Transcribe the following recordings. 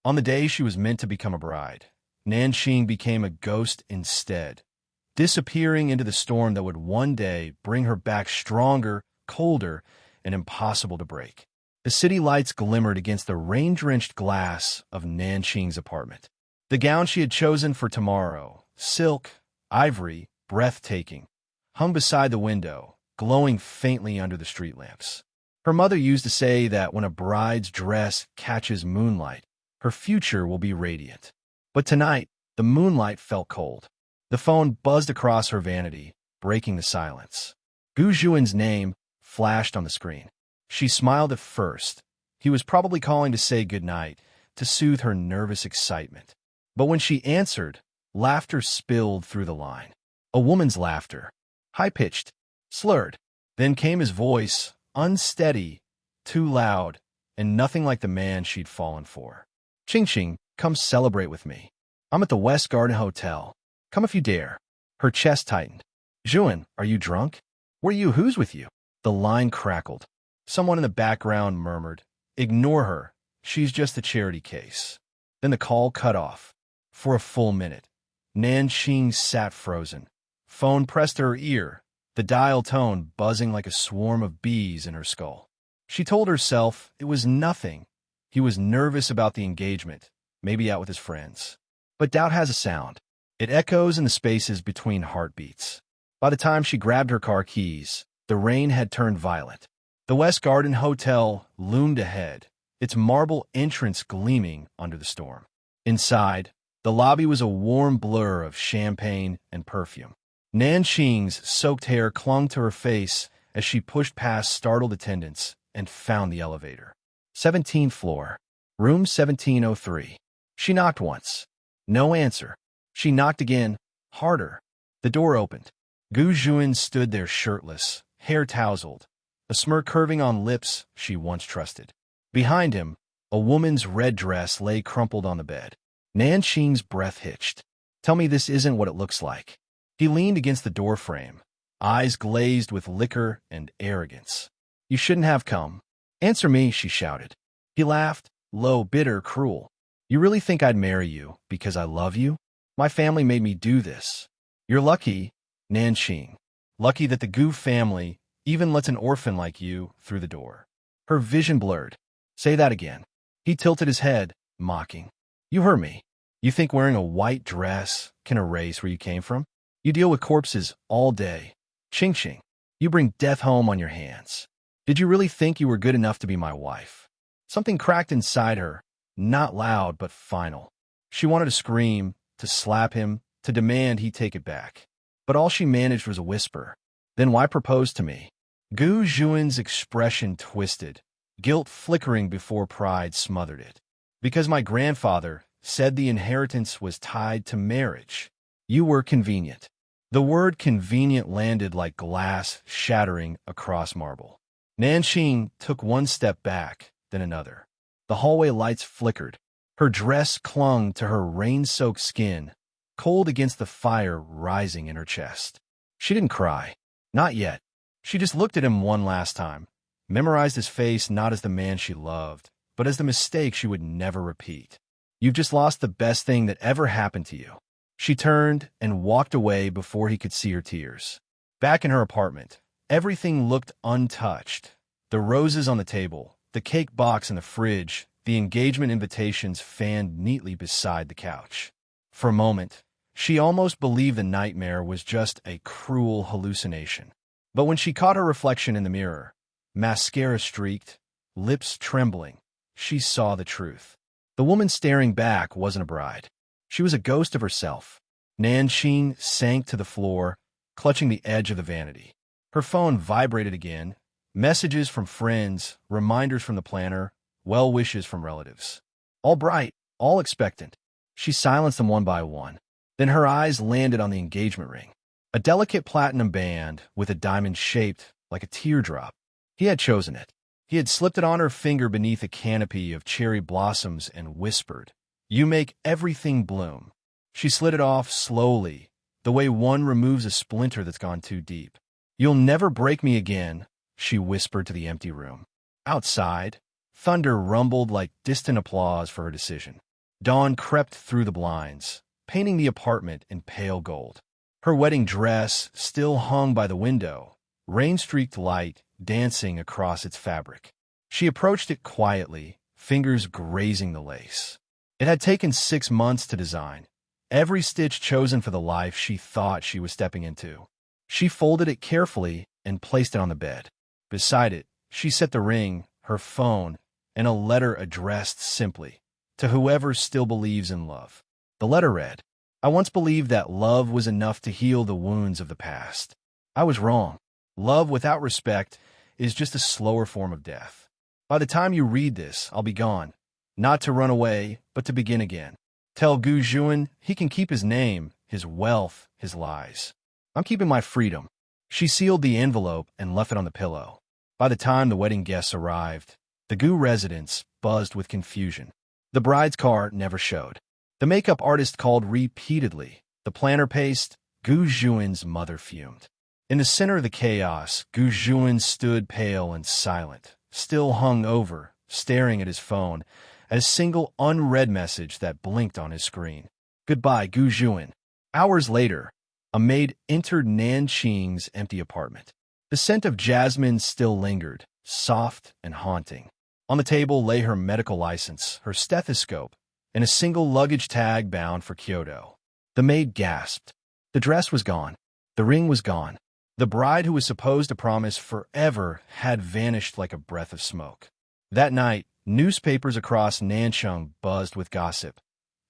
On the day she was meant to become a bride, Nan Qing became a ghost instead, disappearing into the storm that would one day bring her back stronger, colder, and impossible to break. The city lights glimmered against the rain-drenched glass of Nan Qing's apartment. The gown she had chosen for tomorrow, silk, ivory, breathtaking, hung beside the window, glowing faintly under the street lamps. Her mother used to say that when a bride's dress catches moonlight, her future will be radiant. But tonight, the moonlight felt cold. The phone buzzed across her vanity, breaking the silence. Gu Zhuan's name flashed on the screen. She smiled at first. He was probably calling to say goodnight, to soothe her nervous excitement. But when she answered, laughter spilled through the line. A woman's laughter, high-pitched, slurred. Then came his voice, unsteady, too loud, and nothing like the man she'd fallen for. Qing, come celebrate with me. I'm at the West Garden Hotel. Come if you dare. Her chest tightened. Zhuan, are you drunk? Who's with you? The line crackled. Someone in the background murmured, ignore her. She's just a charity case. Then the call cut off. For a full minute, Nan Qing sat frozen. Phone pressed to her ear, the dial tone buzzing like a swarm of bees in her skull. She told herself it was nothing. He was nervous about the engagement, maybe out with his friends. But doubt has a sound. It echoes in the spaces between heartbeats. By the time she grabbed her car keys, the rain had turned violent. The West Garden Hotel loomed ahead, its marble entrance gleaming under the storm. Inside, the lobby was a warm blur of champagne and perfume. Nan Qing's soaked hair clung to her face as she pushed past startled attendants and found the elevator. 17th floor, room 1703. She knocked once. No answer. She knocked again, harder. The door opened. Gu Zhuan stood there shirtless, hair tousled, a smirk curving on lips she once trusted. Behind him, a woman's red dress lay crumpled on the bed. Nan Qing's breath hitched. Tell me this isn't what it looks like. He leaned against the doorframe, eyes glazed with liquor and arrogance. You shouldn't have come. Answer me, she shouted. He laughed, low, bitter, cruel. You really think I'd marry you because I love you? My family made me do this. You're lucky, Nan Qing. Lucky that the Gu family even lets an orphan like you through the door. Her vision blurred. Say that again. He tilted his head, mocking. You heard me. You think wearing a white dress can erase where you came from? You deal with corpses all day. Qing. You bring death home on your hands. Did you really think you were good enough to be my wife? Something cracked inside her, not loud but final. She wanted to scream, to slap him, to demand he take it back. But all she managed was a whisper. Then why propose to me? Gu Zhuan's expression twisted, guilt flickering before pride smothered it. Because my grandfather said the inheritance was tied to marriage. You were convenient. The word convenient landed like glass shattering across marble. Nan Qing took one step back, then another. The hallway lights flickered. Her dress clung to her rain-soaked skin, cold against the fire rising in her chest. She didn't cry. Not yet. She just looked at him one last time, memorized his face not as the man she loved, but as the mistake she would never repeat. You've just lost the best thing that ever happened to you. She turned and walked away before he could see her tears. Back in her apartment, everything looked untouched. The roses on the table, the cake box in the fridge, the engagement invitations fanned neatly beside the couch. For a moment, she almost believed the nightmare was just a cruel hallucination. But when she caught her reflection in the mirror, mascara streaked, lips trembling, she saw the truth. The woman staring back wasn't a bride. She was a ghost of herself. Nan Qing sank to the floor, clutching the edge of the vanity. Her phone vibrated again. Messages from friends, reminders from the planner, well wishes from relatives. All bright, all expectant. She silenced them one by one. Then her eyes landed on the engagement ring. A delicate platinum band with a diamond shaped like a teardrop. He had chosen it. He had slipped it on her finger beneath a canopy of cherry blossoms and whispered, "You make everything bloom." She slid it off slowly, the way one removes a splinter that's gone too deep. "You'll never break me again," she whispered to the empty room. Outside, thunder rumbled like distant applause for her decision. Dawn crept through the blinds, painting the apartment in pale gold. Her wedding dress still hung by the window, rain-streaked light dancing across its fabric. She approached it quietly, fingers grazing the lace. It had taken 6 months to design, every stitch chosen for the life she thought she was stepping into. She folded it carefully and placed it on the bed. Beside it, she set the ring, her phone, and a letter addressed simply, "To whoever still believes in love." The letter read, "I once believed that love was enough to heal the wounds of the past. I was wrong. Love without respect is just a slower form of death. By the time you read this, I'll be gone. Not to run away, but to begin again. Tell Gu Juan he can keep his name, his wealth, his lies. I'm keeping my freedom." She sealed the envelope and left it on the pillow. By the time the wedding guests arrived, the Gu residence buzzed with confusion. The bride's car never showed. The makeup artist called repeatedly. The planner paced. Gu Juan's mother fumed. In the center of the chaos, Gu Juan stood pale and silent, still hung over, staring at his phone, at a single unread message that blinked on his screen. "Goodbye, Gu Juan." Hours later, a maid entered Nan Qing's empty apartment. The scent of jasmine still lingered, soft and haunting. On the table lay her medical license, her stethoscope, and a single luggage tag bound for Kyoto. The maid gasped. The dress was gone. The ring was gone. The bride who was supposed to promise forever had vanished like a breath of smoke. That night, newspapers across Nanchang buzzed with gossip.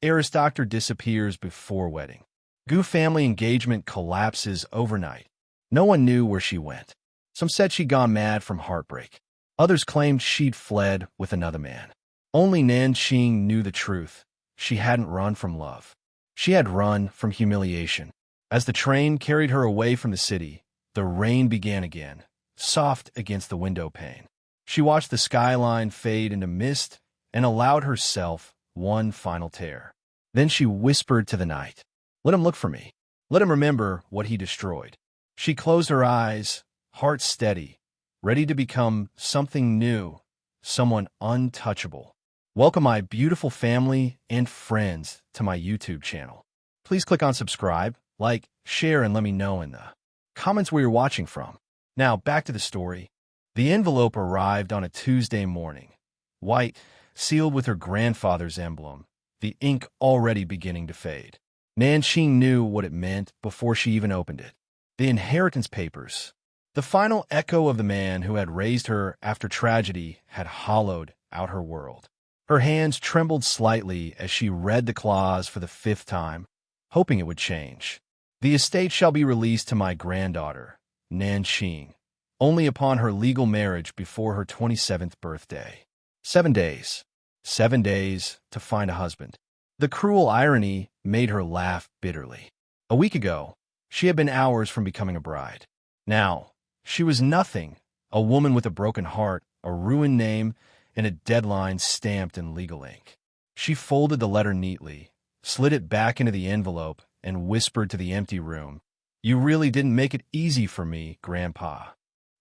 Heiress doctor disappears before wedding. Gu family engagement collapses overnight. No one knew where she went. Some said she'd gone mad from heartbreak. Others claimed she'd fled with another man. Only Nan Qing knew the truth. She hadn't run from love. She had run from humiliation. As the train carried her away from the city, the rain began again, soft against the window pane. She watched the skyline fade into mist and allowed herself one final tear. Then she whispered to the night, "Let him look for me. Let him remember what he destroyed." She closed her eyes, heart steady, ready to become something new, someone untouchable. Welcome, my beautiful family and friends, to my YouTube channel. Please click on subscribe, like, share, and let me know in the comments where you're watching from. Now, back to the story. The envelope arrived on a Tuesday morning, white, sealed with her grandfather's emblem, the ink already beginning to fade. Nan Qing knew what it meant before she even opened it. The inheritance papers. The final echo of the man who had raised her after tragedy had hollowed out her world. Her hands trembled slightly as she read the clause for the 5th time, hoping it would change. "The estate shall be released to my granddaughter, Nan Qing, only upon her legal marriage before her 27th birthday. 7 days. 7 days to find a husband." The cruel irony made her laugh bitterly. A week ago, she had been hours from becoming a bride. Now, she was nothing, a woman with a broken heart, a ruined name, and a deadline stamped in legal ink. She folded the letter neatly, slid it back into the envelope, and whispered to the empty room, "You really didn't make it easy for me, Grandpa."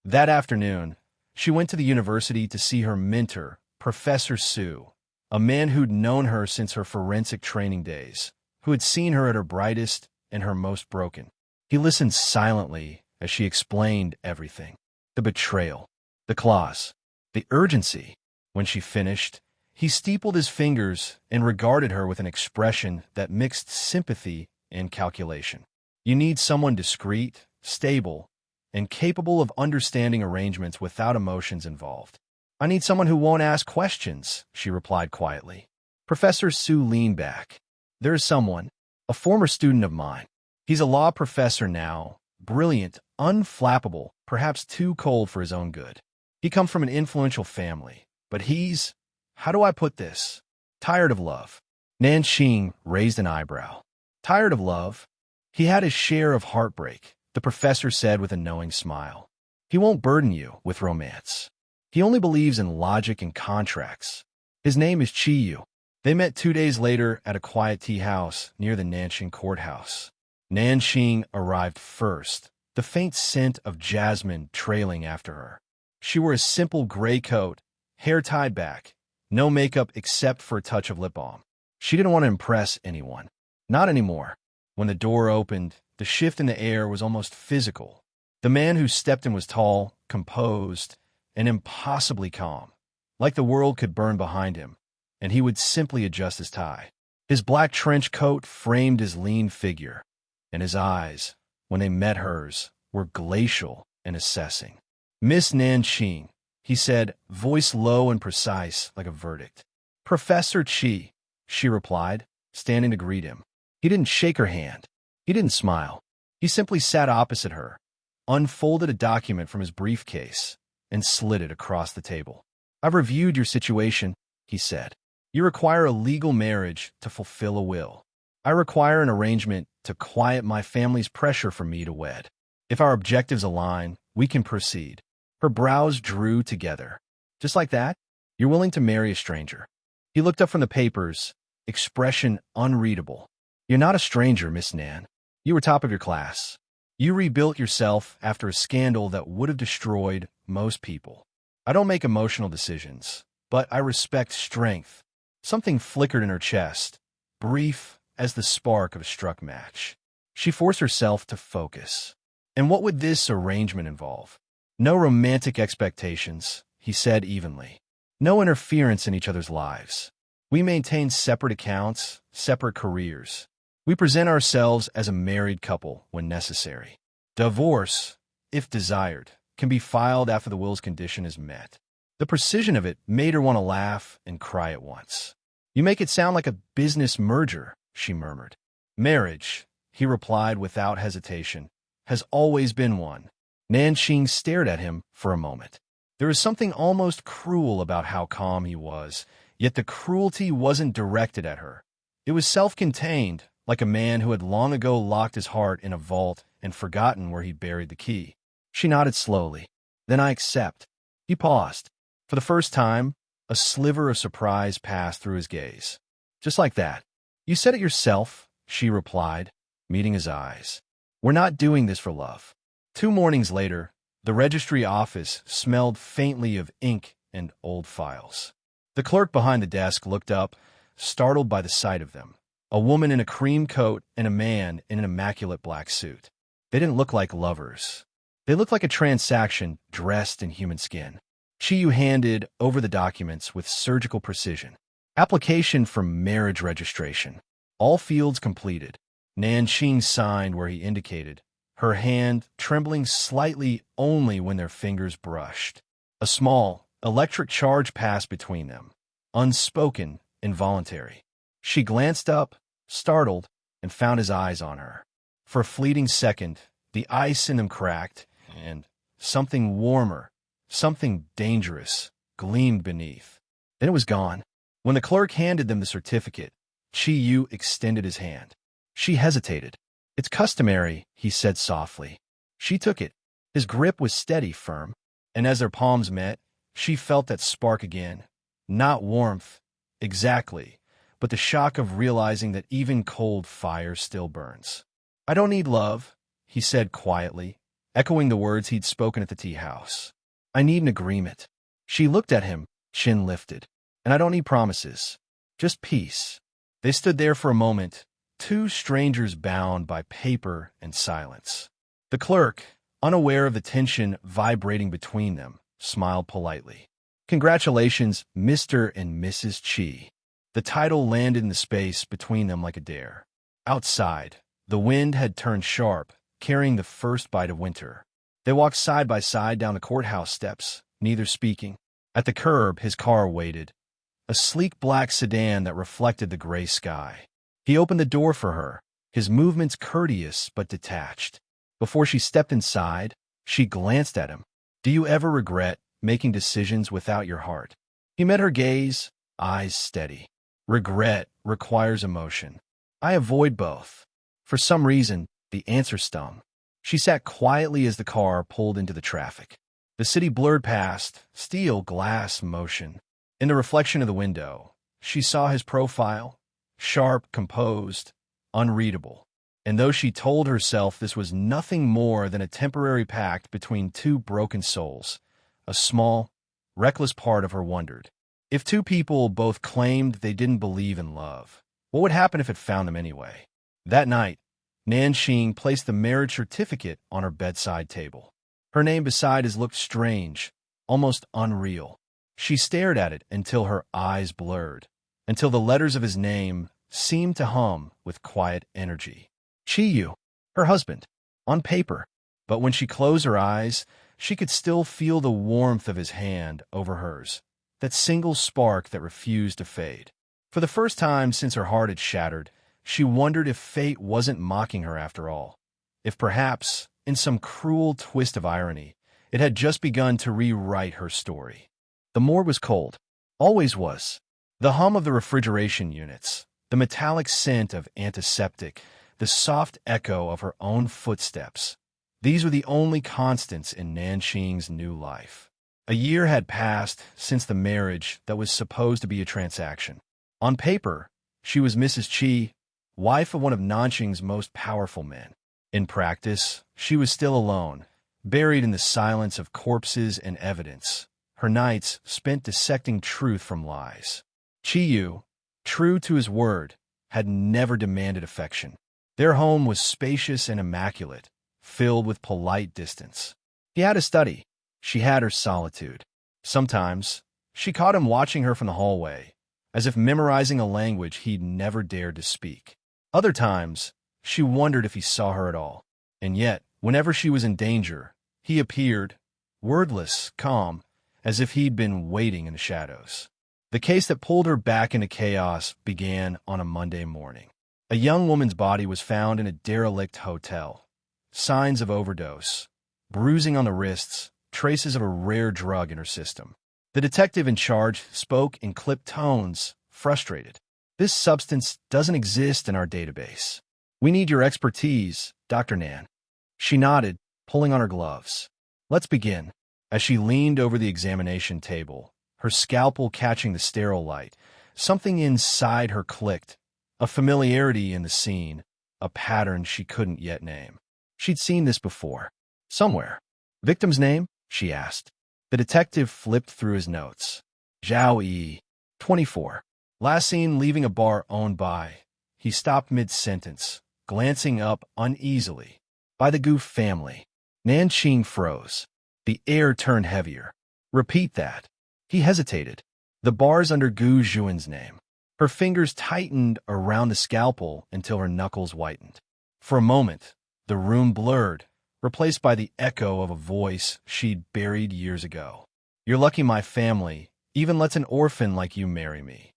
That afternoon, she went to the university to see her mentor, Professor Su, a man who'd known her since her forensic training days, who had seen her at her brightest and her most broken. He listened silently as she explained everything. The betrayal, the clause, the urgency. When she finished, he steepled his fingers and regarded her with an expression that mixed sympathy and calculation. "You need someone discreet, stable, and capable of understanding arrangements without emotions involved." "I need someone who won't ask questions," she replied quietly. Professor Su leaned back. "There is someone, a former student of mine. He's a law professor now, brilliant, unflappable, perhaps too cold for his own good. He comes from an influential family, but he's, how do I put this, tired of love." Nan Qing raised an eyebrow. "Tired of love?" "He had his share of heartbreak," the professor said with a knowing smile. "He won't burden you with romance. He only believes in logic and contracts. His name is Chi Yu." They met 2 days later at a quiet tea house near the Nanqing courthouse. Nan Qing arrived first, the faint scent of jasmine trailing after her. She wore a simple gray coat, hair tied back, no makeup except for a touch of lip balm. She didn't want to impress anyone. Not anymore. When the door opened, the shift in the air was almost physical. The man who stepped in was tall, composed, and impossibly calm, like the world could burn behind him, and he would simply adjust his tie. His black trench coat framed his lean figure, and his eyes, when they met hers, were glacial and assessing. "Miss Nan Qing," he said, voice low and precise like a verdict. "Professor Qi," she replied, standing to greet him. He didn't shake her hand. He didn't smile. He simply sat opposite her, unfolded a document from his briefcase, and slid it across the table. "I've reviewed your situation," he said. "You require a legal marriage to fulfill a will. I require an arrangement to quiet my family's pressure for me to wed. If our objectives align, we can proceed." Her brows drew together. "Just like that? You're willing to marry a stranger?" He looked up from the papers, expression unreadable. "You're not a stranger, Miss Nan. You were top of your class. You rebuilt yourself after a scandal that would have destroyed most people. I don't make emotional decisions, but I respect strength." Something flickered in her chest, brief as the spark of a struck match. She forced herself to focus. "And what would this arrangement involve?" "No romantic expectations," he said evenly. "No interference in each other's lives. We maintain separate accounts, separate careers. We present ourselves as a married couple when necessary. Divorce, if desired, can be filed after the will's condition is met." The precision of it made her want to laugh and cry at once. "You make it sound like a business merger," she murmured. "Marriage," he replied without hesitation, "has always been one." Nan Qing stared at him for a moment. There was something almost cruel about how calm he was, yet the cruelty wasn't directed at her. It was self-contained, like a man who had long ago locked his heart in a vault and forgotten where he'd buried the key. She nodded slowly. "Then I accept." He paused. For the first time, a sliver of surprise passed through his gaze. "Just like that?" "You said it yourself," she replied, meeting his eyes. "We're not doing this for love." 2 mornings later, the registry office smelled faintly of ink and old files. The clerk behind the desk looked up, startled by the sight of them. A woman in a cream coat and a man in an immaculate black suit. They didn't look like lovers. They looked like a transaction dressed in human skin. Chiyu handed over the documents with surgical precision. "Application for marriage registration. All fields completed." Nan Qing signed where he indicated, her hand trembling slightly only when their fingers brushed. A small, electric charge passed between them, unspoken, involuntary. She glanced up, startled, and found his eyes on her. For a fleeting second, the ice in them cracked, and something warmer, something dangerous, gleamed beneath. Then it was gone. When the clerk handed them the certificate, Chi Yu extended his hand. She hesitated. "It's customary," he said softly. She took it. His grip was steady, firm, and as their palms met, she felt that spark again. Not warmth, exactly, but the shock of realizing that even cold fire still burns. "I don't need love," he said quietly, echoing the words he'd spoken at the tea house. "I need an agreement." She looked at him, chin lifted. "And I don't need promises. Just peace." They stood there for a moment, 2 strangers bound by paper and silence. The clerk, unaware of the tension vibrating between them, smiled politely. "Congratulations, Mr. and Mrs. Qi." The title landed in the space between them like a dare. Outside, the wind had turned sharp, carrying the first bite of winter. They walked side by side down the courthouse steps, neither speaking. At the curb, his car waited, a sleek black sedan that reflected the gray sky. He opened the door for her, his movements courteous but detached. Before she stepped inside, she glanced at him. "Do you ever regret making decisions without your heart?" He met her gaze, eyes steady. "Regret requires emotion. I avoid both." For some reason, the answer stung. She sat quietly as the car pulled into the traffic. The city blurred past, steel glass motion. In the reflection of the window, she saw his profile, sharp, composed, unreadable. And though she told herself this was nothing more than a temporary pact between 2 broken souls, a small, reckless part of her wondered. If 2 people both claimed they didn't believe in love, What would happen if it found them anyway? That night, Nan Qing placed the marriage certificate on her bedside table. Her name beside it looked strange, almost unreal. She stared at it until her eyes blurred, until the letters of his name seemed to hum with quiet energy. Chiyu, her husband, on paper. But when she closed her eyes, she could still feel the warmth of his hand over hers, that single spark that refused to fade. For the first time since her heart had shattered, she wondered if fate wasn't mocking her after all. If perhaps, in some cruel twist of irony, it had just begun to rewrite her story. The morgue was cold. Always was. The hum of the refrigeration units, the metallic scent of antiseptic, the soft echo of her own footsteps. These were the only constants in Nan Qing's new life. A year had passed since the marriage that was supposed to be a transaction. On paper, she was Mrs. Qi, wife of one of Nan Qing's most powerful men. In practice, she was still alone, buried in the silence of corpses and evidence, her nights spent dissecting truth from lies. Chiyu, true to his word, had never demanded affection. Their home was spacious and immaculate, filled with polite distance. He had a study. She had her solitude. Sometimes, she caught him watching her from the hallway, as if memorizing a language he'd never dared to speak. Other times, she wondered if he saw her at all. And yet, whenever she was in danger, he appeared, wordless, calm, as if he'd been waiting in the shadows. The case that pulled her back into chaos began on a Monday morning. A young woman's body was found in a derelict hotel. Signs of overdose, bruising on the wrists, traces of a rare drug in her system. The detective in charge spoke in clipped tones, frustrated. This substance doesn't exist in our database. We need your expertise, Dr. Nan. She nodded, pulling on her gloves. Let's begin. As she leaned over the examination table, her scalpel catching the sterile light, something inside her clicked. A familiarity in the scene, a pattern she couldn't yet name. She'd seen this before. Somewhere. Victim's name? She asked. The detective flipped through his notes. Zhao Yi, 24. Last seen leaving a bar owned by. He stopped mid-sentence, glancing up uneasily. By the Gu family. Nan Qing froze. The air turned heavier. Repeat that. He hesitated. The bar's under Gu Zhuan's name. Her fingers tightened around the scalpel until her knuckles whitened. For a moment, the room blurred, replaced by the echo of a voice she'd buried years ago. You're lucky my family even lets an orphan like you marry me.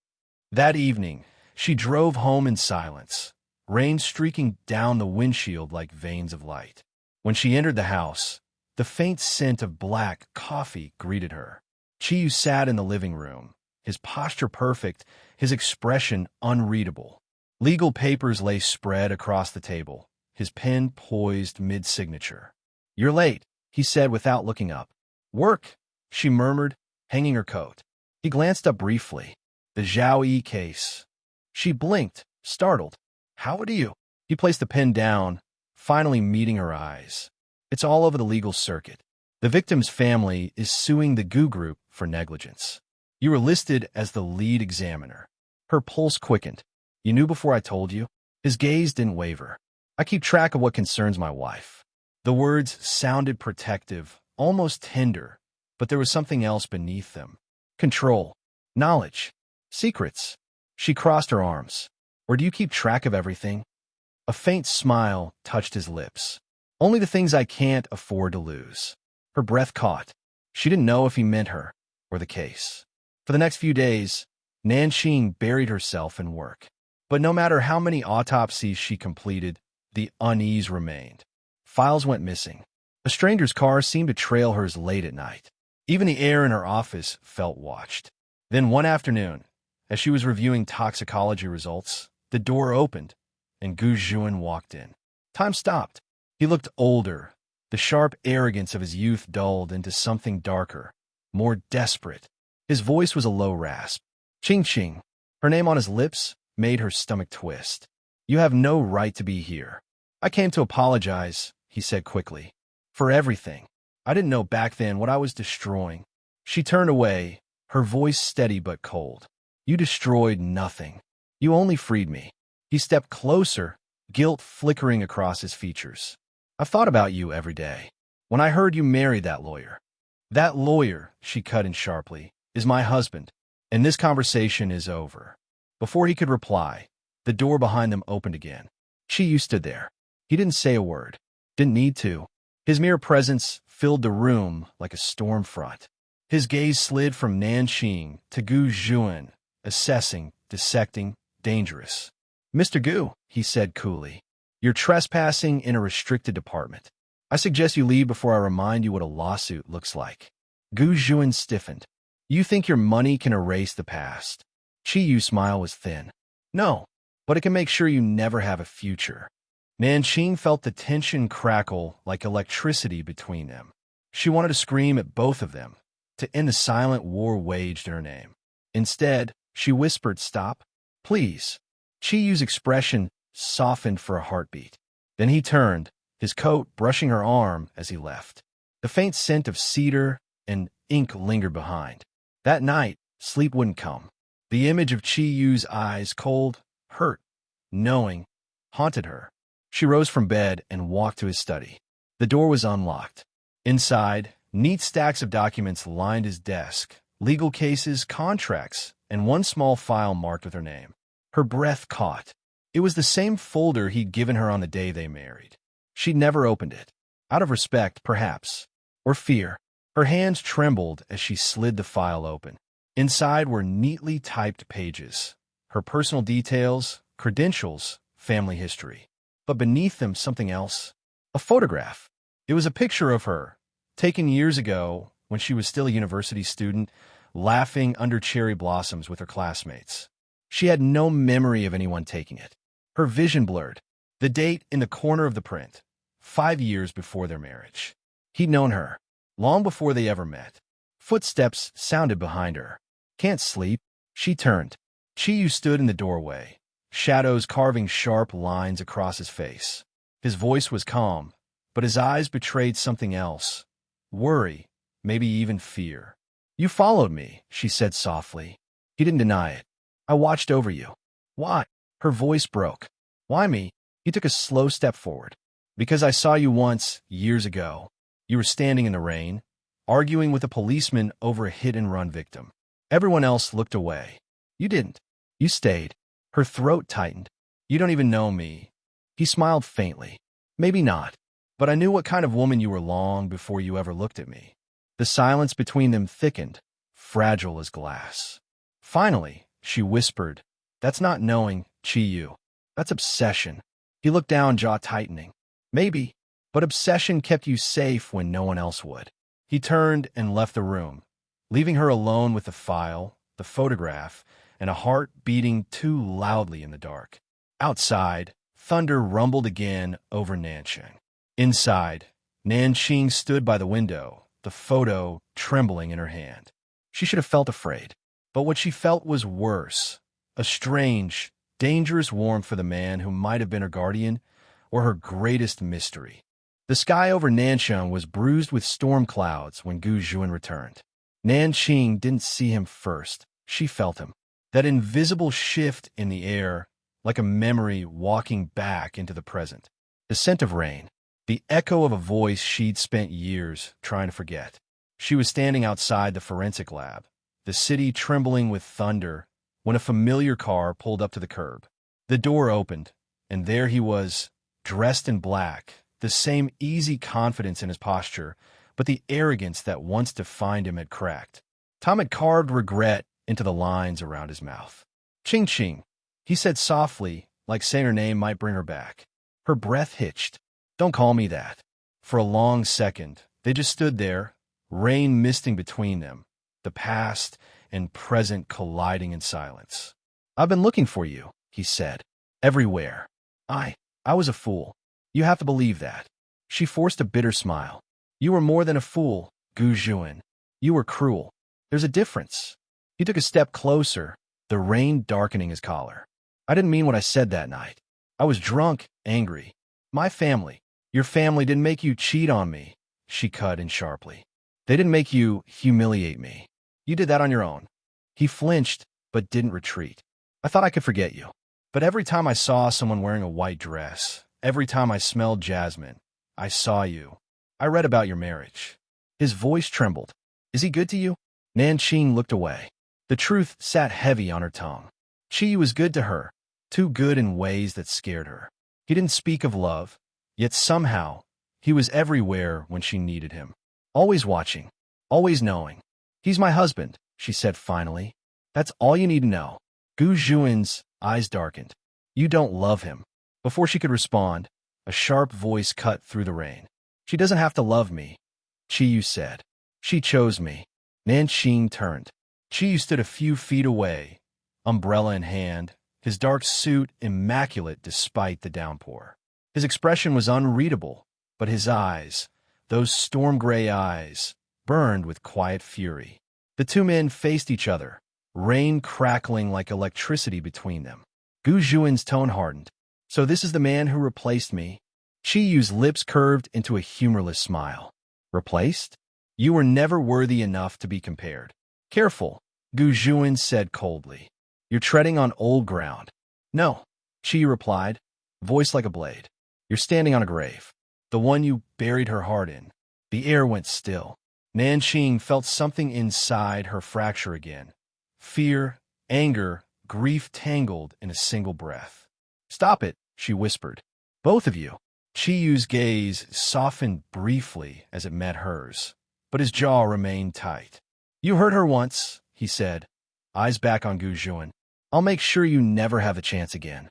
That evening, she drove home in silence, rain streaking down the windshield like veins of light. When she entered the house, the faint scent of black coffee greeted her. Chiyu sat in the living room, his posture perfect, his expression unreadable. Legal papers lay spread across the table, his pen poised mid-signature. You're late, he said without looking up. Work, she murmured, hanging her coat. He glanced up briefly. The Zhao Yi case. She blinked, startled. How do you? He placed the pen down, finally meeting her eyes. It's all over the legal circuit. The victim's family is suing the Gu Group for negligence. You were listed as the lead examiner. Her pulse quickened. You knew before I told you? His gaze didn't waver. I keep track of what concerns my wife. The words sounded protective, almost tender, but there was something else beneath them. Control. Knowledge. Secrets. She crossed her arms. Or do you keep track of everything? A faint smile touched his lips. Only the things I can't afford to lose. Her breath caught. She didn't know if he meant her, or the case. For the next few days, Nan Qing buried herself in work. But no matter how many autopsies she completed, the unease remained. Files went missing. A stranger's car seemed to trail hers late at night. Even the air in her office felt watched. Then one afternoon, as she was reviewing toxicology results, the door opened, and Gu Zhuan walked in. Time stopped. He looked older. The sharp arrogance of his youth dulled into something darker, more desperate. His voice was a low rasp. Qing Qing. Her name on his lips made her stomach twist. You have no right to be here. I came to apologize, he said quickly. For everything. I didn't know back then what I was destroying. She turned away, her voice steady but cold. You destroyed nothing. You only freed me. He stepped closer, guilt flickering across his features. "I've thought about you every day. When I heard you married that lawyer." "That lawyer," she cut in sharply, "is my husband, and this conversation is over." Before he could reply, the door behind them opened again. Chi stood there. He didn't say a word. Didn't need to. His mere presence filled the room like a storm front. His gaze slid from Nan Qing to Gu Zhuan, assessing, dissecting, dangerous. "Mr. Gu," he said coolly, "you're trespassing in a restricted department. I suggest you leave before I remind you what a lawsuit looks like." Gu Zhuan stiffened. "You think your money can erase the past?" Chi Yu's smile was thin. "No, but it can make sure you never have a future." Nan Qing felt the tension crackle like electricity between them. She wanted to scream at both of them, to end the silent war waged in her name. Instead, she whispered, "Stop, please." Chi Yu's expression softened for a heartbeat. Then he turned, his coat brushing her arm as he left. The faint scent of cedar and ink lingered behind. That night, sleep wouldn't come. The image of Chi Yu's eyes, cold, hurt, knowing, haunted her. She rose from bed and walked to his study. The door was unlocked. Inside, neat stacks of documents lined his desk, legal cases, contracts, and one small file marked with her name. Her breath caught. It was the same folder he'd given her on the day they married. She'd never opened it. Out of respect, perhaps, or fear. Her hands trembled as she slid the file open. Inside were neatly typed pages. Her personal details, credentials, family history. But beneath them, something else. A photograph. It was a picture of her, taken years ago when she was still a university student, laughing under cherry blossoms with her classmates. She had no memory of anyone taking it. Her vision blurred. The date in the corner of the print, 5 years before their marriage. He'd known her, long before they ever met. Footsteps sounded behind her. "Can't sleep?" She turned. Chi Yu stood in the doorway, shadows carving sharp lines across his face. His voice was calm, but his eyes betrayed something else. Worry, maybe even fear. "You followed me," she said softly. He didn't deny it. "I watched over you." "Why?" Her voice broke. "Why me?" He took a slow step forward. "Because I saw you once, years ago. You were standing in the rain, arguing with a policeman over a hit-and-run victim. Everyone else looked away. You didn't. You stayed." Her throat tightened. "You don't even know me." He smiled faintly. "Maybe not, but I knew what kind of woman you were long before you ever looked at me." The silence between them thickened, fragile as glass. Finally, she whispered, "That's not knowing, Chi Yu. That's obsession." He looked down, jaw tightening. "Maybe, but obsession kept you safe when no one else would." He turned and left the room, leaving her alone with the file, the photograph, and a heart beating too loudly in the dark. Outside, thunder rumbled again over Nan Qing. Inside, Nan Qing stood by the window, the photo trembling in her hand. She should have felt afraid, but what she felt was worse, a strange, dangerous warmth for the man who might have been her guardian or her greatest mystery. The sky over Nanchang was bruised with storm clouds when Gu Zhuan returned. Nan Qing didn't see him first. She felt him. That invisible shift in the air, like a memory walking back into the present. The scent of rain, the echo of a voice she'd spent years trying to forget. She was standing outside the forensic lab, the city trembling with thunder, when a familiar car pulled up to the curb. The door opened, and there he was, dressed in black, the same easy confidence in his posture, but the arrogance that once defined him had cracked. Tom had carved regret into the lines around his mouth. "Ching Ching," he said softly, like saying her name might bring her back. Her breath hitched. "Don't call me that." For a long second, they just stood there, rain misting between them, the past and present colliding in silence. "I've been looking for you," he said. "Everywhere. I was a fool. You have to believe that." She forced a bitter smile. "You were more than a fool, Gu Zhuan. You were cruel. There's a difference." He took a step closer, the rain darkening his collar. "I didn't mean what I said that night. I was drunk, angry. My family, your family didn't make you cheat on me," she cut in sharply. "They didn't make you humiliate me. You did that on your own." He flinched, but didn't retreat. "I thought I could forget you. But every time I saw someone wearing a white dress, every time I smelled jasmine, I saw you. I read about your marriage. His voice trembled. Is he good to you? Nan Qing looked away. The truth sat heavy on her tongue. Chi was good to her, too good in ways that scared her. He didn't speak of love, yet somehow, he was everywhere when she needed him. Always watching, always knowing. He's my husband, she said finally. That's all you need to know. Gu Zhuan's eyes darkened. You don't love him. Before she could respond, a sharp voice cut through the rain. She doesn't have to love me, Chi said. She chose me. Nan Qing turned. Chi stood a few feet away, umbrella in hand, his dark suit immaculate despite the downpour. His expression was unreadable, but his eyes, those storm-gray eyes, burned with quiet fury. The two men faced each other, rain crackling like electricity between them. Gu Zhuan's tone hardened. So this is the man who replaced me? Chi Yu's lips curved into a humorless smile. Replaced? You were never worthy enough to be compared. Careful, Gu Zhuan said coldly. You're treading on old ground. No, Chi replied, voice like a blade. You're standing on a grave. The one you buried her heart in. The air went still. Nan Qing felt something inside her fracture again. Fear, anger, grief tangled in a single breath. Stop it, she whispered. Both of you. Chi Yu's gaze softened briefly as it met hers, but his jaw remained tight. You hurt her once, he said, eyes back on Gu Zhuan. I'll make sure you never have a chance again.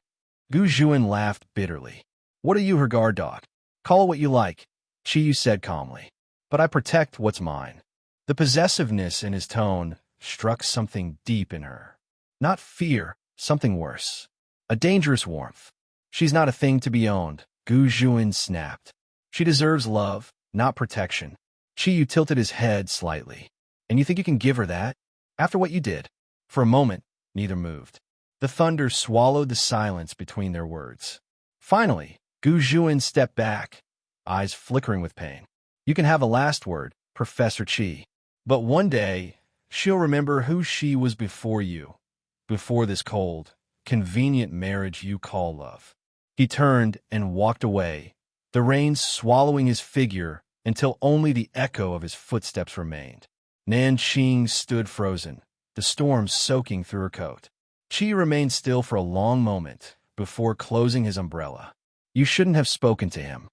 Gu Zhuan laughed bitterly. What are you, her guard dog? Call it what you like, Chi Yu said calmly. But I protect what's mine. The possessiveness in his tone struck something deep in her. Not fear, something worse. A dangerous warmth. She's not a thing to be owned, Gu Zhuan snapped. She deserves love, not protection. Chi Yu tilted his head slightly. And you think you can give her that? After what you did? For a moment, neither moved. The thunder swallowed the silence between their words. Finally, Gu Zhuan stepped back, eyes flickering with pain. You can have a last word, Professor Chi. But one day, she'll remember who she was before you, before this cold, convenient marriage you call love. He turned and walked away, the rain swallowing his figure until only the echo of his footsteps remained. Nan Qing stood frozen, the storm soaking through her coat. Chi remained still for a long moment before closing his umbrella. You shouldn't have spoken to him.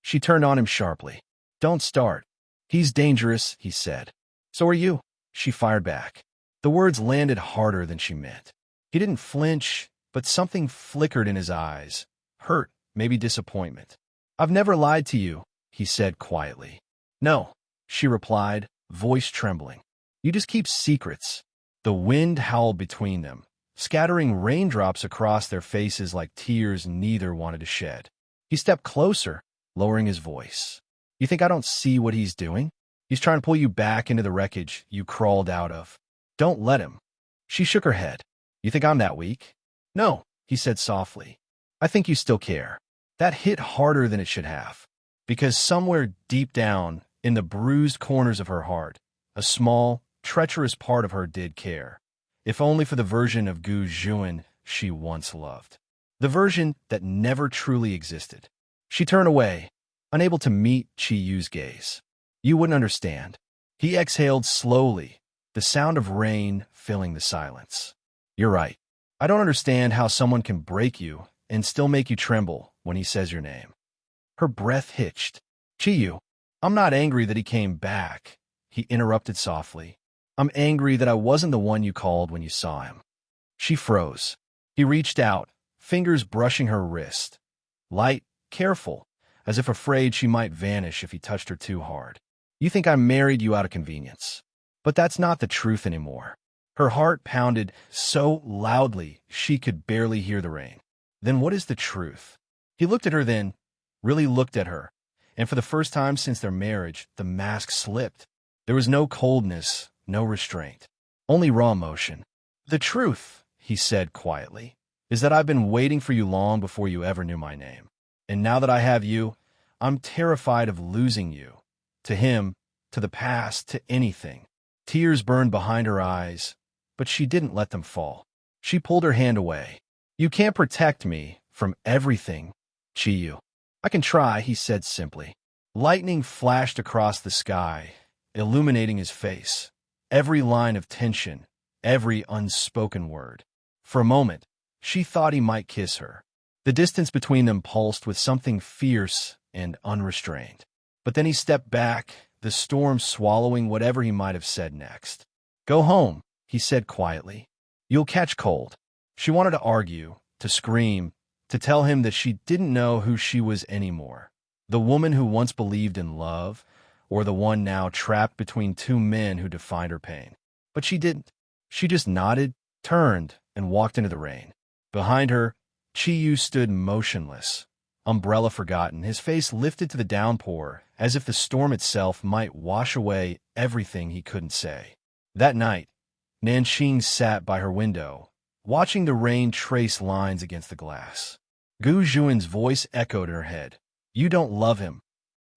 She turned on him sharply. Don't start. He's dangerous, he said. So are you, she fired back. The words landed harder than she meant. He didn't flinch, but something flickered in his eyes. Hurt, maybe disappointment. I've never lied to you, he said quietly. No, she replied, voice trembling. You just keep secrets. The wind howled between them, scattering raindrops across their faces like tears neither wanted to shed. He stepped closer, lowering his voice. You think I don't see what he's doing? He's trying to pull you back into the wreckage you crawled out of. Don't let him. She shook her head. You think I'm that weak? No, he said softly. I think you still care. That hit harder than it should have. Because somewhere deep down, in the bruised corners of her heart, a small, treacherous part of her did care. If only for the version of Gu Zhuan she once loved. The version that never truly existed. She turned away, unable to meet Chi Yu's gaze. You wouldn't understand. He exhaled slowly, the sound of rain filling the silence. You're right. I don't understand how someone can break you and still make you tremble when he says your name. Her breath hitched. Chi Yu, I'm not angry that he came back, he interrupted softly. I'm angry that I wasn't the one you called when you saw him. She froze. He reached out, fingers brushing her wrist. Light, careful, as if afraid she might vanish if he touched her too hard. You think I married you out of convenience. But that's not the truth anymore. Her heart pounded so loudly she could barely hear the rain. Then what is the truth? He looked at her then, really looked at her, and for the first time since their marriage, the mask slipped. There was no coldness, no restraint, only raw emotion. The truth, he said quietly, is that I've been waiting for you long before you ever knew my name. And now that I have you, I'm terrified of losing you. To him, to the past, to anything. Tears burned behind her eyes, but she didn't let them fall. She pulled her hand away. You can't protect me from everything, Chiyu. I can try, he said simply. Lightning flashed across the sky, illuminating his face. Every line of tension, every unspoken word. For a moment, she thought he might kiss her. The distance between them pulsed with something fierce and unrestrained. But then he stepped back, the storm swallowing whatever he might have said next. Go home, he said quietly. You'll catch cold. She wanted to argue, to scream, to tell him that she didn't know who she was anymore. The woman who once believed in love, or the one now trapped between two men who defined her pain. But she didn't. She just nodded, turned, and walked into the rain. Behind her, Chiyu stood motionless, umbrella forgotten, his face lifted to the downpour, as if the storm itself might wash away everything he couldn't say. That night, Nan Qing sat by her window, watching the rain trace lines against the glass. Gu Zhuan's voice echoed in her head. You don't love him.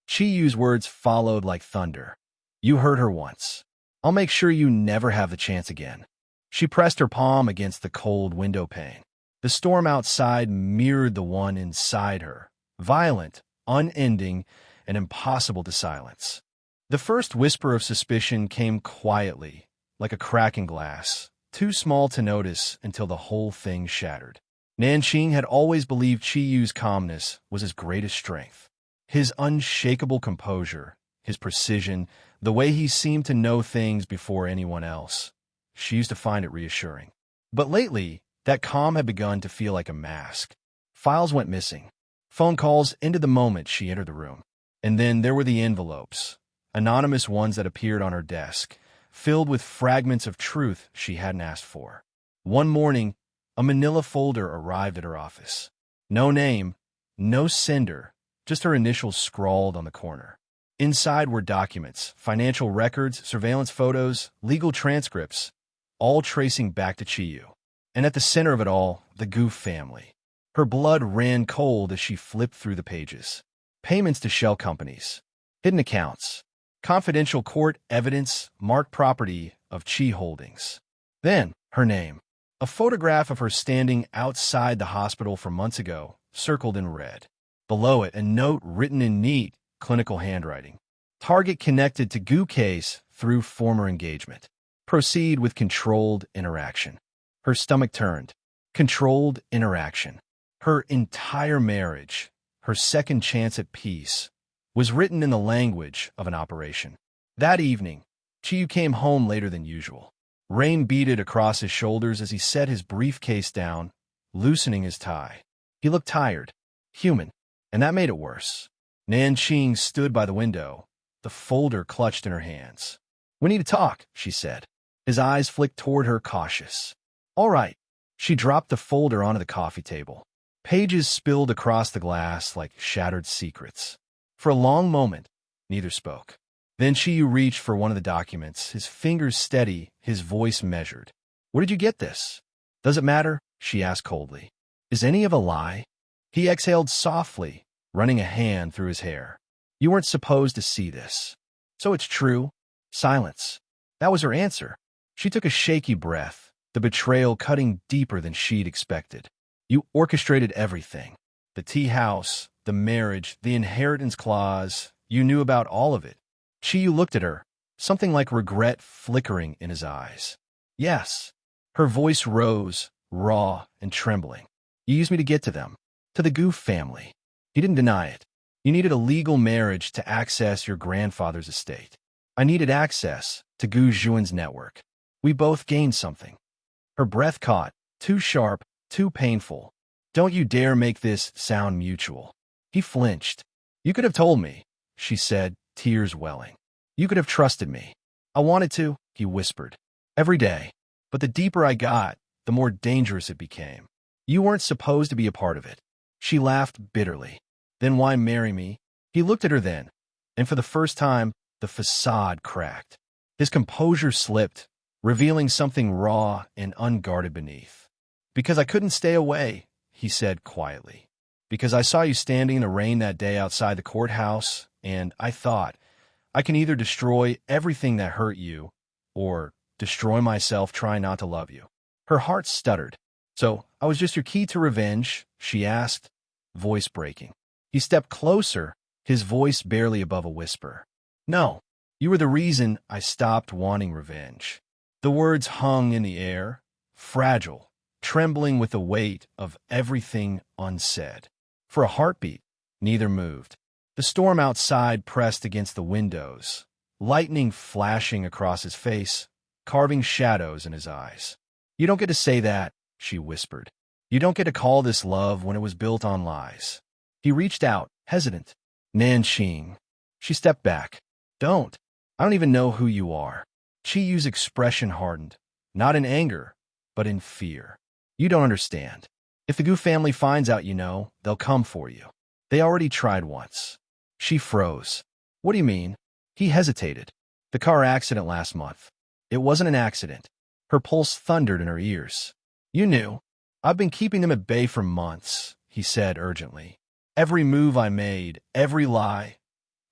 Chiyu's words followed like thunder. You hurt her once. I'll make sure you never have the chance again. She pressed her palm against the cold window pane. The storm outside mirrored the one inside her, violent, unending, and impossible to silence. The first whisper of suspicion came quietly, like a crack in glass, too small to notice until the whole thing shattered. Nan Qing had always believed Chiyu's calmness was his greatest strength. His unshakable composure, his precision, the way he seemed to know things before anyone else. She used to find it reassuring. But lately, that calm had begun to feel like a mask. Files went missing. Phone calls ended the moment she entered the room. And then there were the envelopes, anonymous ones that appeared on her desk, filled with fragments of truth she hadn't asked for. One morning, a manila folder arrived at her office. No name, no sender, just her initials scrawled on the corner. Inside were documents, financial records, surveillance photos, legal transcripts, all tracing back to Chiyu. And at the center of it all, the Gu family. Her blood ran cold as she flipped through the pages. Payments to shell companies, hidden accounts, confidential court evidence, marked property of Chi Holdings. Then, her name. A photograph of her standing outside the hospital from months ago, circled in red. Below it, a note written in neat, clinical handwriting. Target connected to Gu case through former engagement. Proceed with controlled interaction. Her stomach turned. Controlled interaction. Her entire marriage, her second chance at peace, was written in the language of an operation. That evening, Chiyu came home later than usual. Rain beaded across his shoulders as he set his briefcase down, loosening his tie. He looked tired, human, and that made it worse. Nan Qing stood by the window, the folder clutched in her hands. We need to talk, she said. His eyes flicked toward her, cautious. All right. She dropped the folder onto the coffee table. Pages spilled across the glass like shattered secrets. For a long moment, neither spoke. Then Chiyu reached for one of the documents, his fingers steady, his voice measured. Where did you get this? Does it matter? She asked coldly. Is any of a lie? He exhaled softly, running a hand through his hair. You weren't supposed to see this. So it's true. Silence. That was her answer. She took a shaky breath, the betrayal cutting deeper than she'd expected. You orchestrated everything. The tea house, the marriage, the inheritance clause. You knew about all of it. Chiyu looked at her, something like regret flickering in his eyes. Yes. Her voice rose, raw and trembling. You used me to get to them, to the Gu family. He didn't deny it. You needed a legal marriage to access your grandfather's estate. I needed access to Gu Zhuan's network. We both gained something. Her breath caught, too sharp, too painful. Don't you dare make this sound mutual. He flinched. You could have told me, she said, tears welling. You could have trusted me. I wanted to, he whispered. Every day. But the deeper I got, the more dangerous it became. You weren't supposed to be a part of it. She laughed bitterly. Then why marry me? He looked at her then, and for the first time, the facade cracked. His composure slipped, revealing something raw and unguarded beneath. Because I couldn't stay away, he said quietly. Because I saw you standing in the rain that day outside the courthouse, and I thought, I can either destroy everything that hurt you, or destroy myself trying not to love you. Her heart stuttered. So, I was just your key to revenge, she asked, voice breaking. He stepped closer, his voice barely above a whisper. No, you were the reason I stopped wanting revenge. The words hung in the air, fragile, trembling with the weight of everything unsaid. For a heartbeat, neither moved. The storm outside pressed against the windows, lightning flashing across his face, carving shadows in his eyes. You don't get to say that, she whispered. You don't get to call this love when it was built on lies. He reached out, hesitant. Nan Qing. She stepped back. Don't. I don't even know who you are. Chiyu's expression hardened, not in anger, but in fear. You don't understand. If the Gu family finds out you know, they'll come for you. They already tried once. She froze. What do you mean? He hesitated. The car accident last month. It wasn't an accident. Her pulse thundered in her ears. You knew. I've been keeping them at bay for months, he said urgently. Every move I made, every lie,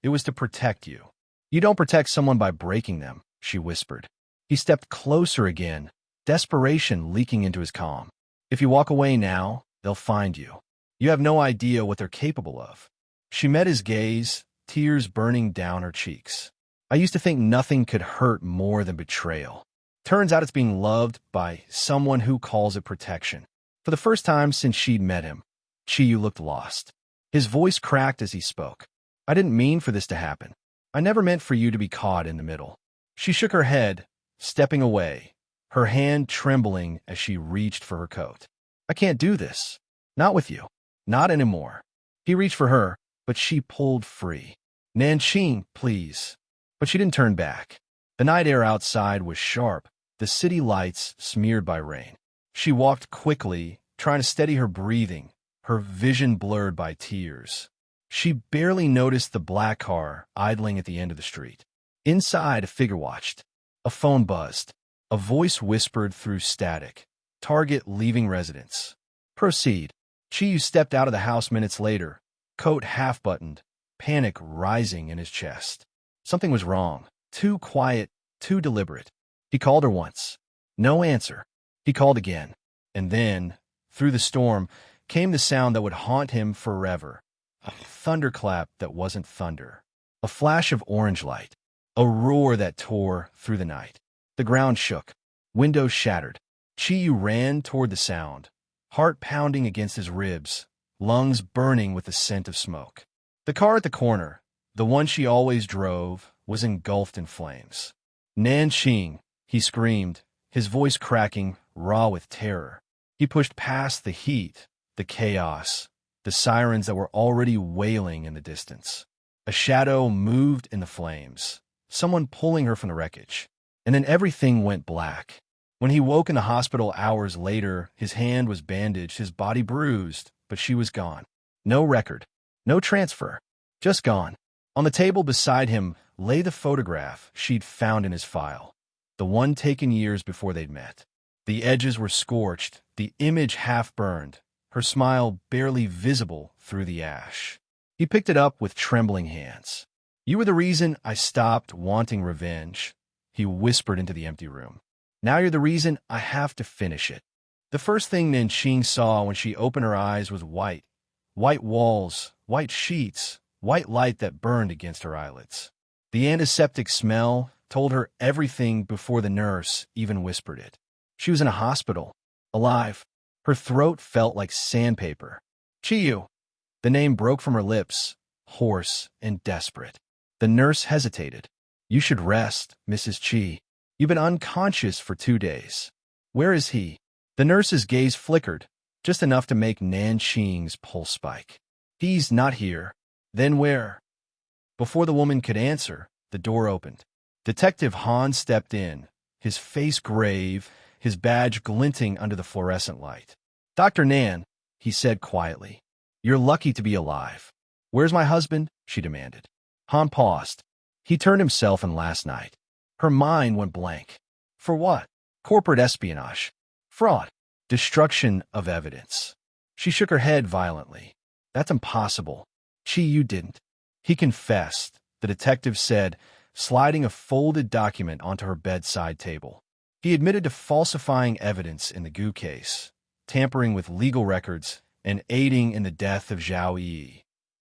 it was to protect you. You don't protect someone by breaking them, she whispered. He stepped closer again, desperation leaking into his calm. If you walk away now, they'll find you. You have no idea what they're capable of. She met his gaze, tears burning down her cheeks. I used to think nothing could hurt more than betrayal. Turns out it's being loved by someone who calls it protection. For the first time since she'd met him, Chiyu looked lost. His voice cracked as he spoke. I didn't mean for this to happen. I never meant for you to be caught in the middle. She shook her head, stepping away, her hand trembling as she reached for her coat. I can't do this. Not with you. Not anymore. He reached for her, but she pulled free. Nan Qing, please. But she didn't turn back. The night air outside was sharp, the city lights smeared by rain. She walked quickly, trying to steady her breathing, her vision blurred by tears. She barely noticed the black car idling at the end of the street. Inside, a figure watched. A phone buzzed. A voice whispered through static. Target leaving residence. Proceed. Chiyu stepped out of the house minutes later, coat half-buttoned, panic rising in his chest. Something was wrong. Too quiet, too deliberate. He called her once. No answer. He called again. And then, through the storm, came the sound that would haunt him forever. A thunderclap that wasn't thunder. A flash of orange light. A roar that tore through the night. The ground shook. Windows shattered. Chiyu ran toward the sound, heart pounding against his ribs, lungs burning with the scent of smoke. The car at the corner, the one she always drove, was engulfed in flames. Nan Qing, he screamed, his voice cracking, raw with terror. He pushed past the heat, the chaos, the sirens that were already wailing in the distance. A shadow moved in the flames, someone pulling her from the wreckage. And then everything went black. When he woke in the hospital hours later, his hand was bandaged, his body bruised, but she was gone. No record, no transfer, just gone. On the table beside him lay the photograph she'd found in his file, the one taken years before they'd met. The edges were scorched, the image half-burned, her smile barely visible through the ash. He picked it up with trembling hands. You were the reason I stopped wanting revenge, he whispered into the empty room. Now you're the reason I have to finish it. The first thing Nan Qing saw when she opened her eyes was white. White walls, white sheets, white light that burned against her eyelids. The antiseptic smell told her everything before the nurse even whispered it. She was in a hospital, alive. Her throat felt like sandpaper. Chiyu. The name broke from her lips, hoarse and desperate. The nurse hesitated. You should rest, Mrs. Chi. You've been unconscious for 2 days. Where is he? The nurse's gaze flickered, just enough to make Nan Qing's pulse spike. He's not here. Then where? Before the woman could answer, the door opened. Detective Han stepped in, his face grave, his badge glinting under the fluorescent light. Dr. Nan, he said quietly, you're lucky to be alive. Where's my husband? She demanded. Han paused. He turned himself in last night. Her mind went blank. For what? Corporate espionage. Fraud. Destruction of evidence. She shook her head violently. That's impossible. You didn't. He confessed, the detective said, sliding a folded document onto her bedside table. He admitted to falsifying evidence in the Gu case, tampering with legal records, and aiding in the death of Zhao Yi.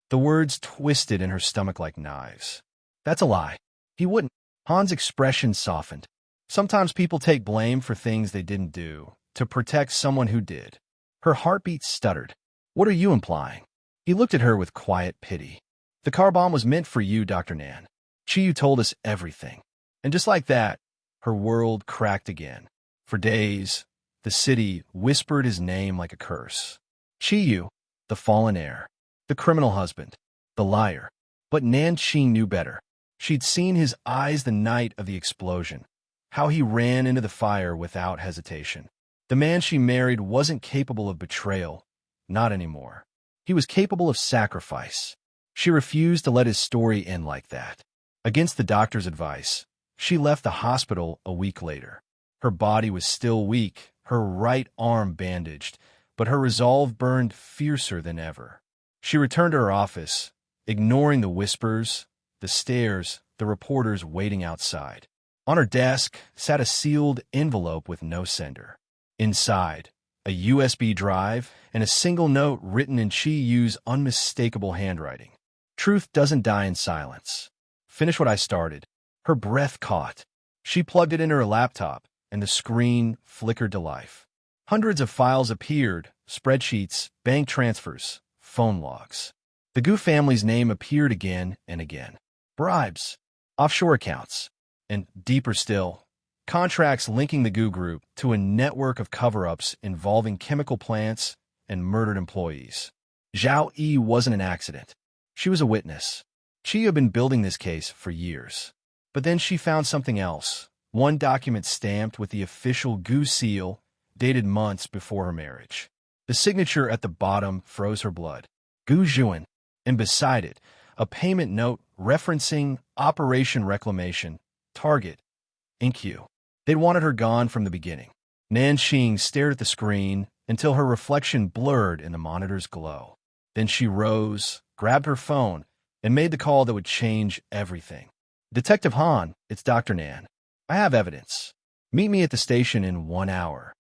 The words twisted in her stomach like knives. That's a lie. He wouldn't. Han's expression softened. Sometimes people take blame for things they didn't do to protect someone who did. Her heartbeat stuttered. What are you implying? He looked at her with quiet pity. The car bomb was meant for you, Dr. Nan. Chiyu told us everything. And just like that, her world cracked again. For days, the city whispered his name like a curse. Chiyu, the fallen heir, the criminal husband, the liar. But Nan Qing knew better. She'd seen his eyes the night of the explosion, how he ran into the fire without hesitation. The man she married wasn't capable of betrayal, not anymore. He was capable of sacrifice. She refused to let his story end like that. Against the doctor's advice, she left the hospital a week later. Her body was still weak, her right arm bandaged, but her resolve burned fiercer than ever. She returned to her office, ignoring the whispers, the stares, the reporters waiting outside. On her desk sat a sealed envelope with no sender. Inside, a USB drive and a single note written in Chiyu's unmistakable handwriting. Truth doesn't die in silence. Finish what I started. Her breath caught. She plugged it into her laptop, and the screen flickered to life. Hundreds of files appeared, spreadsheets, bank transfers, phone logs. The Gu family's name appeared again and again. Bribes, offshore accounts, and deeper still, contracts linking the Gu group to a network of cover-ups involving chemical plants and murdered employees. Zhao Yi wasn't an accident. She was a witness. She had been building this case for years. But then she found something else. One document stamped with the official Gu seal, dated months before her marriage. The signature at the bottom froze her blood. Gu Zhuan. And beside it, a payment note referencing Operation Reclamation, Target, InQ. They'd wanted her gone from the beginning. Nan Qing stared at the screen until her reflection blurred in the monitor's glow. Then she rose, grabbed her phone, and made the call that would change everything. Detective Han, it's Dr. Nan. I have evidence. Meet me at the station in 1 hour.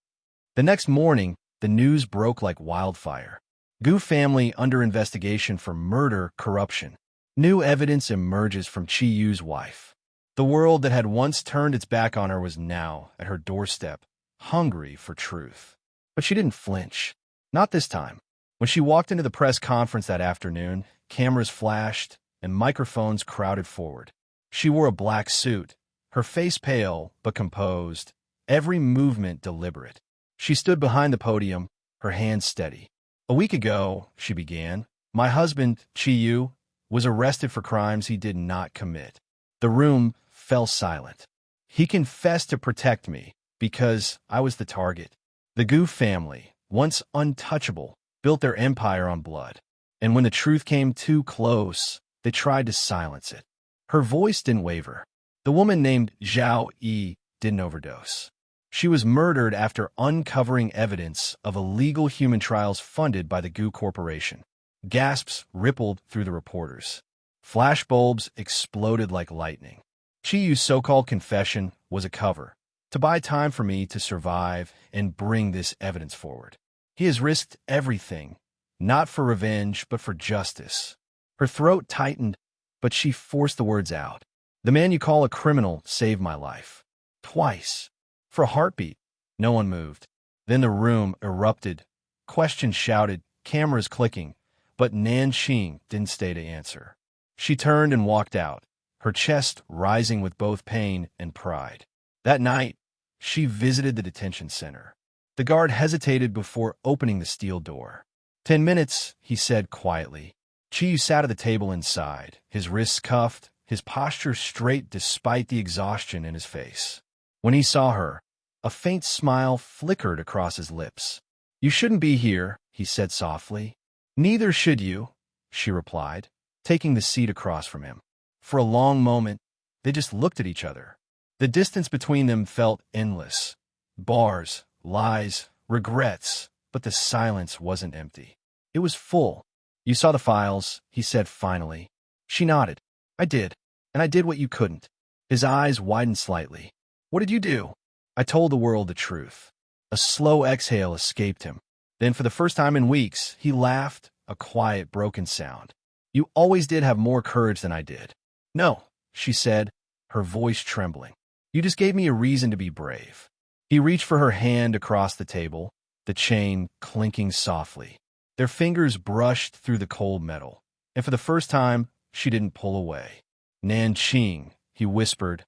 The next morning, the news broke like wildfire. Gu family under investigation for murder, corruption. New evidence emerges from Chiyu's wife. The world that had once turned its back on her was now at her doorstep, hungry for truth. But she didn't flinch. Not this time. When she walked into the press conference that afternoon, cameras flashed and microphones crowded forward. She wore a black suit, her face pale but composed, every movement deliberate. She stood behind the podium, her hands steady. A week ago, she began, my husband, Chiyu, was arrested for crimes he did not commit. The room fell silent. He confessed to protect me because I was the target. The Gu family, once untouchable, built their empire on blood. And when the truth came too close, they tried to silence it. Her voice didn't waver. The woman named Zhao Yi didn't overdose. She was murdered after uncovering evidence of illegal human trials funded by the Gu Corporation. Gasps rippled through the reporters. Flashbulbs exploded like lightning. Chiyu's so-called confession was a cover, to buy time for me to survive and bring this evidence forward. He has risked everything, not for revenge, but for justice. Her throat tightened, but she forced the words out. The man you call a criminal saved my life. Twice. For a heartbeat. No one moved. Then the room erupted. Questions shouted, cameras clicking, but Nan Qing didn't stay to answer. She turned and walked out, her chest rising with both pain and pride. That night, she visited the detention center. The guard hesitated before opening the steel door. 10 minutes, he said quietly. Chiyu sat at the table inside, his wrists cuffed, his posture straight despite the exhaustion in his face. When he saw her, a faint smile flickered across his lips. You shouldn't be here, he said softly. Neither should you, she replied, taking the seat across from him. For a long moment, they just looked at each other. The distance between them felt endless. Bars, lies, regrets, but the silence wasn't empty. It was full. You saw the files, he said finally. She nodded. I did, and I did what you couldn't. His eyes widened slightly. What did you do? I told the world the truth. A slow exhale escaped him. Then, for the first time in weeks, he laughed, a quiet, broken sound. "You always did have more courage than I did." "No," she said, her voice trembling. "You just gave me a reason to be brave." He reached for her hand across the table, the chain clinking softly. Their fingers brushed through the cold metal, and for the first time, she didn't pull away. "Nan Qing," he whispered,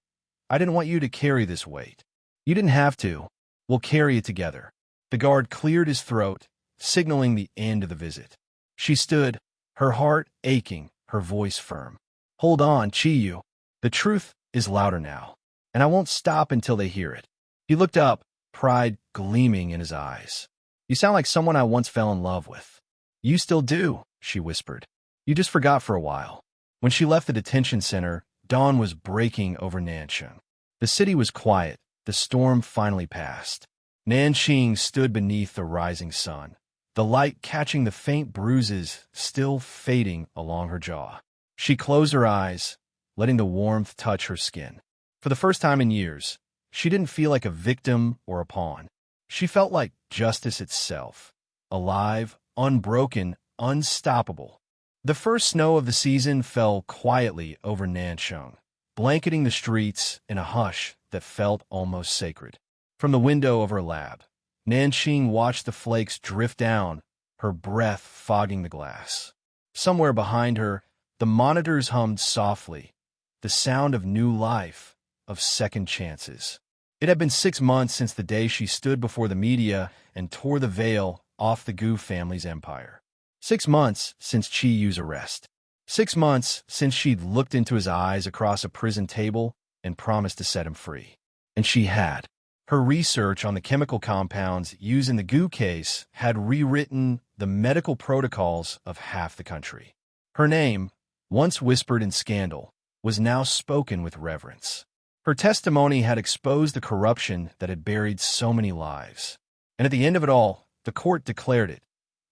"I didn't want you to carry this weight." "You didn't have to. We'll carry it together." The guard cleared his throat, signaling the end of the visit. She stood, her heart aching, her voice firm. "Hold on, Chiyu. The truth is louder now, and I won't stop until they hear it." He looked up, pride gleaming in his eyes. "You sound like someone I once fell in love with." "You still do," she whispered. "You just forgot for a while." When she left the detention center, dawn was breaking over Nan Qing. The city was quiet. The storm finally passed. Nan Qing stood beneath the rising sun, the light catching the faint bruises still fading along her jaw. She closed her eyes, letting the warmth touch her skin. For the first time in years, she didn't feel like a victim or a pawn. She felt like justice itself, alive, unbroken, unstoppable. The first snow of the season fell quietly over Nan Qing, blanketing the streets in a hush that felt almost sacred. From the window of her lab, Nan Qing watched the flakes drift down, her breath fogging the glass. Somewhere behind her, the monitors hummed softly, the sound of new life, of second chances. It had been 6 months since the day she stood before the media and tore the veil off the Gu family's empire. 6 months since Chi Yu's arrest. 6 months since she'd looked into his eyes across a prison table and promised to set him free. And she had. Her research on the chemical compounds used in the Gu case had rewritten the medical protocols of half the country. Her name, once whispered in scandal, was now spoken with reverence. Her testimony had exposed the corruption that had buried so many lives. And at the end of it all, the court declared it.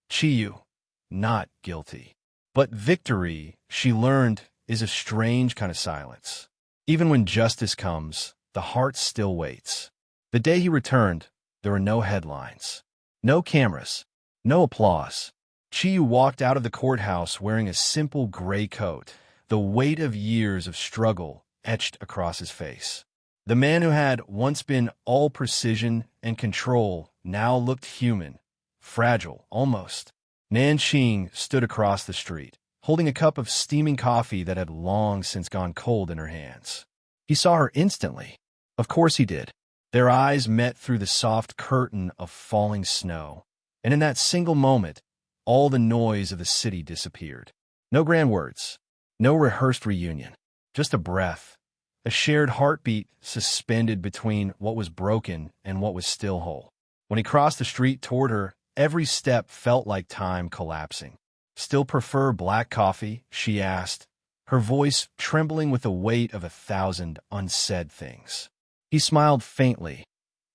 Chi Yu, not guilty. But victory, she learned, is a strange kind of silence. Even when justice comes, the heart still waits. The day he returned, there were no headlines, no cameras, no applause. Chi Yu walked out of the courthouse wearing a simple gray coat, the weight of years of struggle etched across his face. The man who had once been all precision and control now looked human, fragile, almost. Nan Qing stood across the street, holding a cup of steaming coffee that had long since gone cold in her hands. He saw her instantly. Of course he did. Their eyes met through the soft curtain of falling snow, and in that single moment, all the noise of the city disappeared. No grand words, no rehearsed reunion, just a breath, a shared heartbeat suspended between what was broken and what was still whole. When he crossed the street toward her, every step felt like time collapsing. "Still prefer black coffee?" she asked, her voice trembling with the weight of 1,000 unsaid things. He smiled faintly,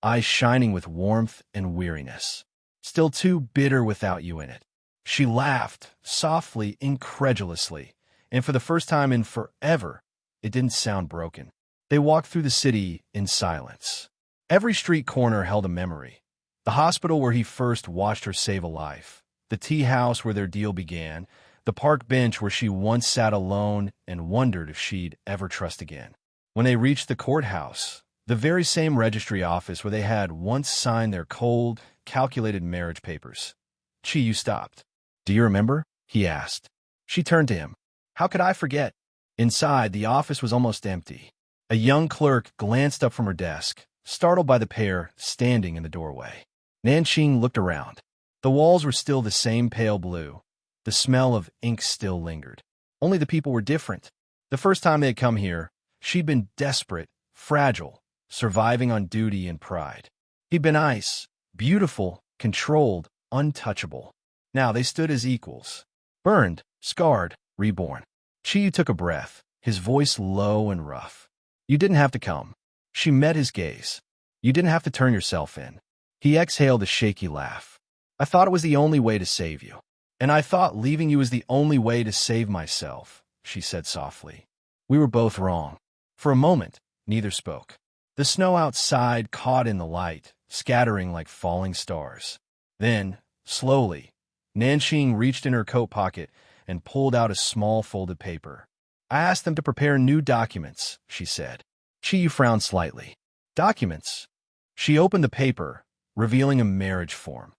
eyes shining with warmth and weariness. "Still too bitter without you in it." She laughed, softly, incredulously, and for the first time in forever, it didn't sound broken. They walked through the city in silence. Every street corner held a memory. The hospital where he first watched her save a life, the tea house where their deal began, the park bench where she once sat alone and wondered if she'd ever trust again. When they reached the courthouse, the very same registry office where they had once signed their cold, calculated marriage papers, Chi Yu stopped. "Do you remember?" he asked. She turned to him. "How could I forget?" Inside, the office was almost empty. A young clerk glanced up from her desk, startled by the pair standing in the doorway. Nan Qing looked around. The walls were still the same pale blue. The smell of ink still lingered. Only the people were different. The first time they had come here, she'd been desperate, fragile, surviving on duty and pride. He'd been ice, beautiful, controlled, untouchable. Now they stood as equals. Burned, scarred, reborn. Chi Yu took a breath, his voice low and rough. "You didn't have to come." She met his gaze. "You didn't have to turn yourself in." He exhaled a shaky laugh. "I thought it was the only way to save you. And I thought leaving you was the only way to save myself," she said softly. "We were both wrong." For a moment, neither spoke. The snow outside caught in the light, scattering like falling stars. Then, slowly, Nan Qing reached in her coat pocket and pulled out a small folded paper. I asked them to prepare new documents, she said. Chi frowned slightly. Documents? She opened the paper, revealing a marriage form.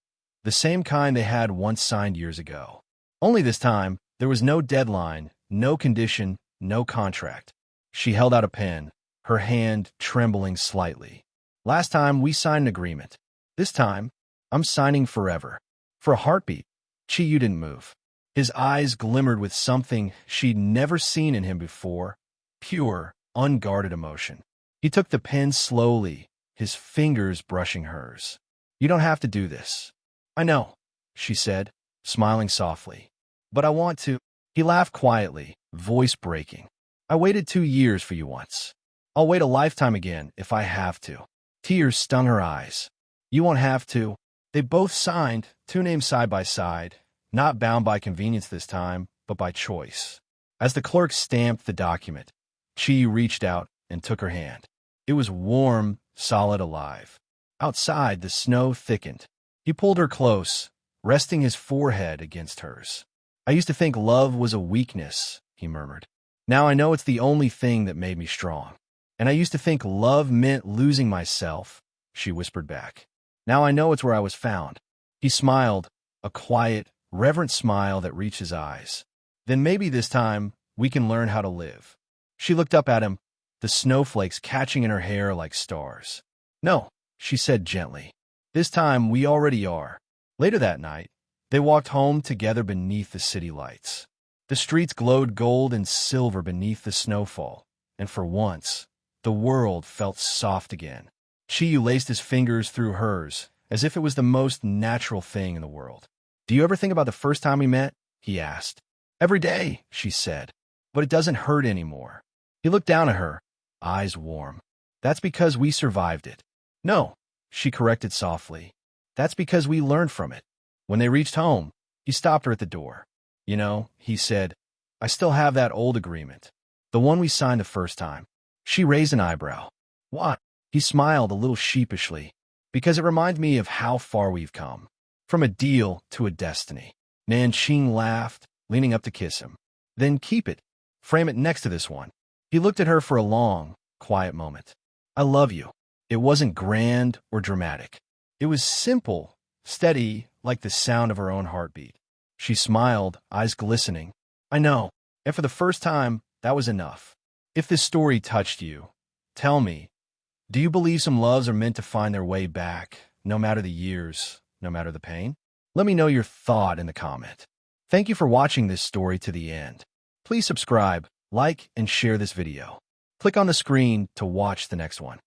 The same kind they had once signed years ago. Only this time, there was no deadline, no condition, no contract. She held out a pen, her hand trembling slightly. Last time, we signed an agreement. This time, I'm signing forever. For a heartbeat. Chi Yu didn't move. His eyes glimmered with something she'd never seen in him before, pure, unguarded emotion. He took the pen slowly, his fingers brushing hers. You don't have to do this. I know, she said, smiling softly. But I want to. He laughed quietly, voice breaking. I waited 2 years for you once. I'll wait a lifetime again if I have to. Tears stung her eyes. You won't have to. They both signed, 2 names side by side, not bound by convenience this time, but by choice. As the clerk stamped the document, Chi reached out and took her hand. It was warm, solid, alive. Outside, the snow thickened. He pulled her close, resting his forehead against hers. I used to think love was a weakness, he murmured. Now I know it's the only thing that made me strong. And I used to think love meant losing myself, she whispered back. Now I know it's where I was found. He smiled, a quiet, reverent smile that reached his eyes. Then maybe this time we can learn how to live. She looked up at him, the snowflakes catching in her hair like stars. No, she said gently. This time we already are. Later that night, they walked home together beneath the city lights. The streets glowed gold and silver beneath the snowfall, and for once, the world felt soft again. Chi Yu laced his fingers through hers, as if it was the most natural thing in the world. Do you ever think about the first time we met? He asked. Every day, she said. But it doesn't hurt anymore. He looked down at her, eyes warm. That's because we survived it. No, she corrected softly. That's because we learned from it. When they reached home, he stopped her at the door. You know, he said, I still have that old agreement. The one we signed the first time. She raised an eyebrow. What? He smiled a little sheepishly. Because it reminds me of how far we've come. From a deal to a destiny. Nan Qing laughed, leaning up to kiss him. Then keep it. Frame it next to this one. He looked at her for a long, quiet moment. I love you. It wasn't grand or dramatic. It was simple, steady, like the sound of her own heartbeat. She smiled, eyes glistening. I know. And for the first time, that was enough. If this story touched you, tell me, do you believe some loves are meant to find their way back, no matter the years, no matter the pain? Let me know your thought in the comment. Thank you for watching this story to the end. Please subscribe, like, and share this video. Click on the screen to watch the next one.